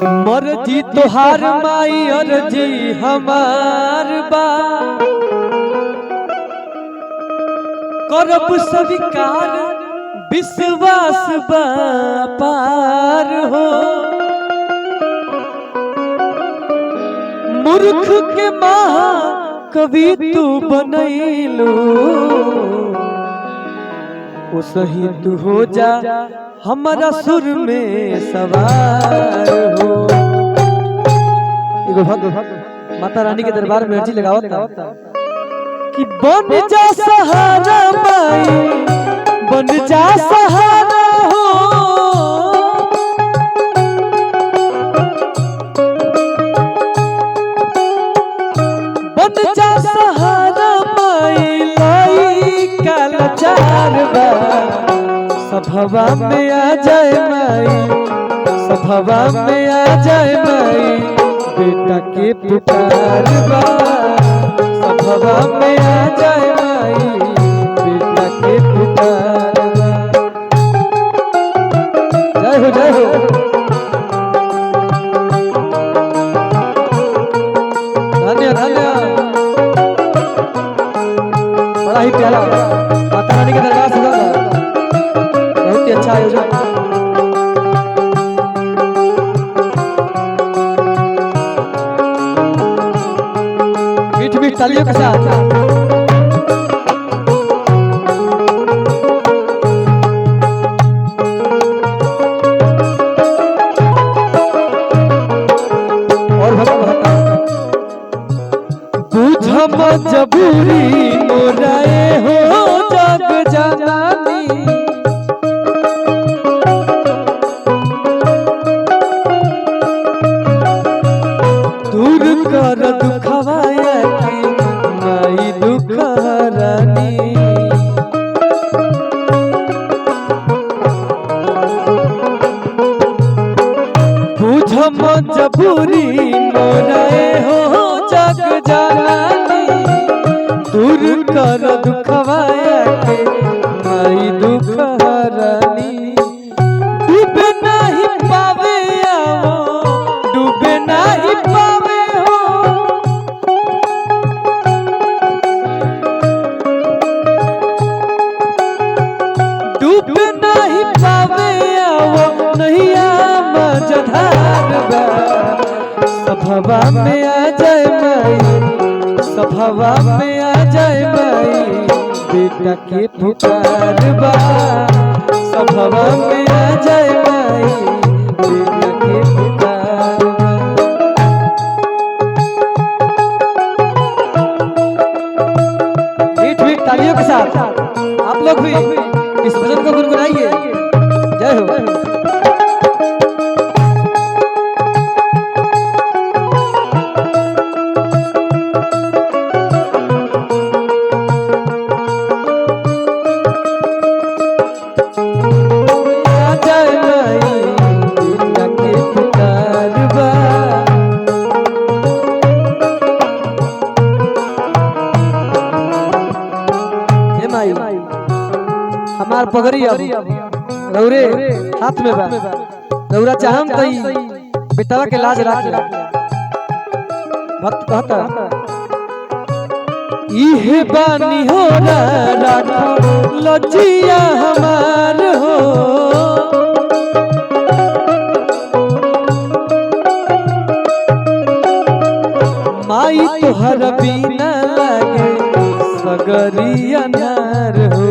मर्जी तोहार माई अर्जी हमार बा करब स्वीकार विश्वास बा पार हो। मूर्ख के महा कवि तू बनैलू ओ सही तू हो जा हमारा सुर में सवार हो। माता रानी के दरबार में अर्जी लगाओ कि बन जा सहारा माई बन जा सहारा हो। बन जा सहारा माई लाई का लाचार बा सभवा में आ जाए माई सभवा में आ जाए माई बेटा के पुकार बा सभवा में आ जाए माई बेटा के पुकार बा। जय हो जय हो। धन्य धन्य बड़ा ही प्यारा माता रानी के दरबार से बहुत ही अच्छा आयोजन। मीठ मीठ तालियों के साथ और बुझ मजबूरी मोराए हो जग जनानी दूर कर दुखवाया की माई दुख हरानी। बुझ मजबूरी मोराए हो जग जनानी दूर कर दुखवाया के माई दुख हरानी। डूबे नहीं पावे आओ डूबे नहीं पावे हो। डूबे नहीं पावे आओ नैया मझधार बा सभवा में आ जाए माई सभवा में आ जाए माई बेटा के पुकार बा सभवा में आ जाए माई बेटा के पुकार बा। मीठ मीठ तालियों के साथ आप लोग भी इस भजन को गुनगुनाइए। जय हो। हमार पगड़ी अब रौरे हाथ में बा रौरा चाहम तई बेटवा के लाज राख भक्त कहता इहे बानी हो राखो लजिया हमार हो। माई तोहर बिना लागे सगरी अनार हो।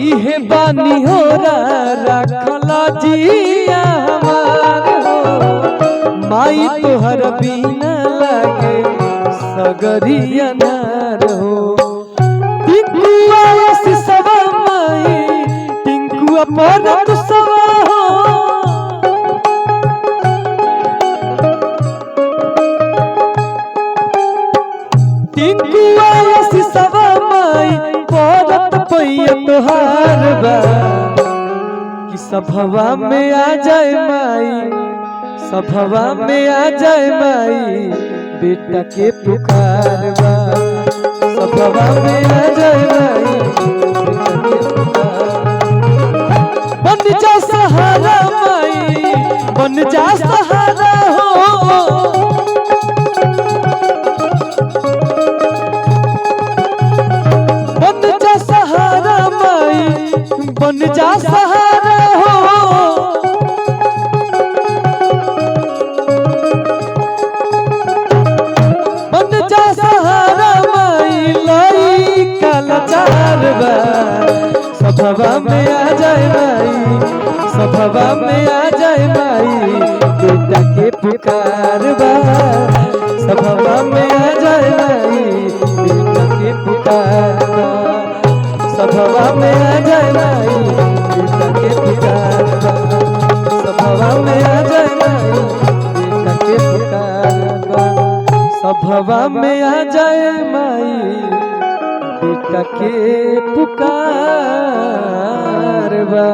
इहे बानी हो रखला जिया हमार हो। माई तोहर बिना लागे सगरी अनार हो। टिंकुआ सिसवा माई टिंकुआ पर तुसवा हो। टिंकुआ सिसवा माई परत पैया तोहार बा कि सभवा में आ जाए माई सभवा में आ जाए माई बेटा के पुकार बा सभवा में आ जाए माई। पुकार बा सभवा में आ जाए माई सभवा में आ जाए माई बेटा के पुकार बा सभवा में आ जाए माई बेटा के पुकार बा सभवा में आ जाए माई बेटा के पुकार बा सभवा में आ जाए माई बेटा के पुकार बा सभवा में आ जाए माई बेटा के पुकार बा।